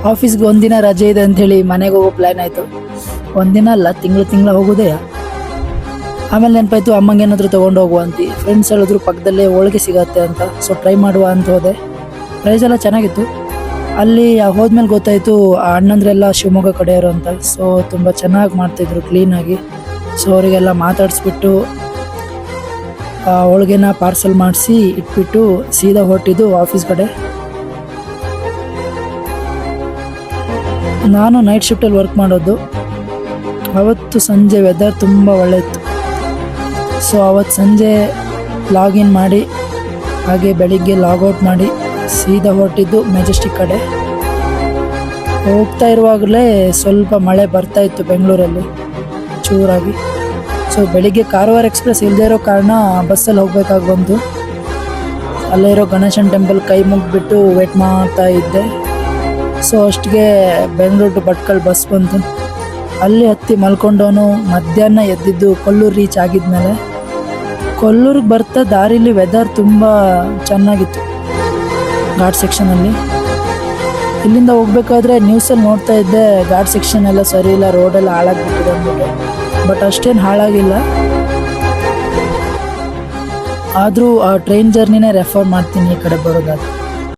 ಆಫೀಸ್ಗೆ ಒಂದಿನ ರಜೆ ಇದೆ ಅಂಥೇಳಿ ಮನೆಗೆ ಹೋಗೋ ಪ್ಲ್ಯಾನ್ ಆಯಿತು. ಒಂದಿನ ಅಲ್ಲ, ತಿಂಗಳು ಹೋಗೋದೇ. ಆಮೇಲೆ ನೆನಪಾಯ್ತು ಅಮ್ಮಂಗೆ ಏನಾದರೂ ತೊಗೊಂಡು ಹೋಗುವ ಅಂತ. ಫ್ರೆಂಡ್ಸ್ ಹೇಳಿದ್ರು ಪಕ್ಕದಲ್ಲೇ ಹೋಳಿಗೆ ಸಿಗತ್ತೆ ಅಂತ, ಸೊ ಟ್ರೈ ಮಾಡುವ ಅಂತ ಹೋದೆ. ಪ್ರೈಸ್ ಎಲ್ಲ ಚೆನ್ನಾಗಿತ್ತು. ಅಲ್ಲಿ ಹೋದ್ಮೇಲೆ ಗೊತ್ತಾಯಿತು ಆ ಅಣ್ಣಂದ್ರೆಲ್ಲ ಶಿವಮೊಗ್ಗ ಕಡೆಯವರು ಅಂತ. ಸೊ ತುಂಬ ಚೆನ್ನಾಗಿ ಮಾಡ್ತಾಯಿದ್ರು, ಕ್ಲೀನಾಗಿ. ಸೊ ಅವರಿಗೆಲ್ಲ ಮಾತಾಡಿಸ್ಬಿಟ್ಟು ಹೋಳಿಗೆನ ಪಾರ್ಸಲ್ ಮಾಡಿಸಿ ಇಟ್ಬಿಟ್ಟು ಸೀದಾ ಹೊರಟಿದ್ದು ಆಫೀಸ್ ಕಡೆ. ನಾನು ನೈಟ್ ಶಿಫ್ಟಲ್ಲಿ ವರ್ಕ್ ಮಾಡೋದು. ಅವತ್ತು ಸಂಜೆ ವೆದರ್ ತುಂಬ ಒಳ್ಳೆ ಇತ್ತು. ಸೊ ಅವತ್ತು ಸಂಜೆ ಲಾಗಿನ್ ಮಾಡಿ ಹಾಗೆ ಬೆಳಿಗ್ಗೆ ಲಾಗೌಟ್ ಮಾಡಿ ಸೀದಾ ಹೊರಟಿದ್ದು ಮೆಜೆಸ್ಟಿಕ್ ಕಡೆ. ಹೋಗ್ತಾ ಇರುವಾಗಲೇ ಸ್ವಲ್ಪ ಮಳೆ ಬರ್ತಾ ಇತ್ತು ಬೆಂಗಳೂರಲ್ಲಿ ಚೂರಾಗಿ. ಸೊ ಬೆಳಿಗ್ಗೆ ಕಾರವಾರ ಎಕ್ಸ್ಪ್ರೆಸ್ ಇಲ್ಲದೆ ಇರೋ ಕಾರಣ ಬಸ್ಸಲ್ಲಿ ಹೋಗ್ಬೇಕಾಗಿ ಬಂತು. ಅಲ್ಲೇ ಇರೋ ಗಣೇಶನ ಟೆಂಪಲ್ ಕೈ ಮುಗಿಬಿಟ್ಟು ವೇಟ್ ಮಾಡ್ತಾ ಇದ್ದೆ. ಸೊ ಅಷ್ಟಿಗೆ ಬೆಂಗಳೂರು ಟು ಭಟ್ಕಳ ಬಸ್ ಬಂತು. ಅಲ್ಲಿ ಹತ್ತಿ ಮಲ್ಕೊಂಡವನು ಮಧ್ಯಾಹ್ನ ಎದ್ದಿದ್ದು ಕೊಲ್ಲೂರು ರೀಚ್ ಆಗಿದ್ಮೇಲೆ. ಕೊಲ್ಲೂರಿಗೆ ಬರ್ತಾ ದಾರಿಲಿ ವೆದರ್ ತುಂಬ ಚೆನ್ನಾಗಿತ್ತು ಘಾಟ್ ಸೆಕ್ಷನಲ್ಲಿ. ಇಲ್ಲಿಂದ ಹೋಗ್ಬೇಕಾದ್ರೆ ನ್ಯೂಸಲ್ಲಿ ನೋಡ್ತಾ ಇದ್ದೆ ಘಾಟ್ ಸೆಕ್ಷನ್ ಎಲ್ಲ ಸರಿ ಇಲ್ಲ, ರೋಡೆಲ್ಲ ಹಾಳಾಗಿಬಿಟ್ಟಿದೆ ಅಂದ್ಬಿಟ್ಟು. ಬಟ್ ಅಷ್ಟೇನು ಹಾಳಾಗಿಲ್ಲ. ಆದರೂ ಆ ಟ್ರೈನ್ ಜರ್ನಿನೇ ರೆಫರ್ ಮಾಡ್ತೀನಿ ಈ ಕಡೆ ಬರೋದಾದ್ರೆ.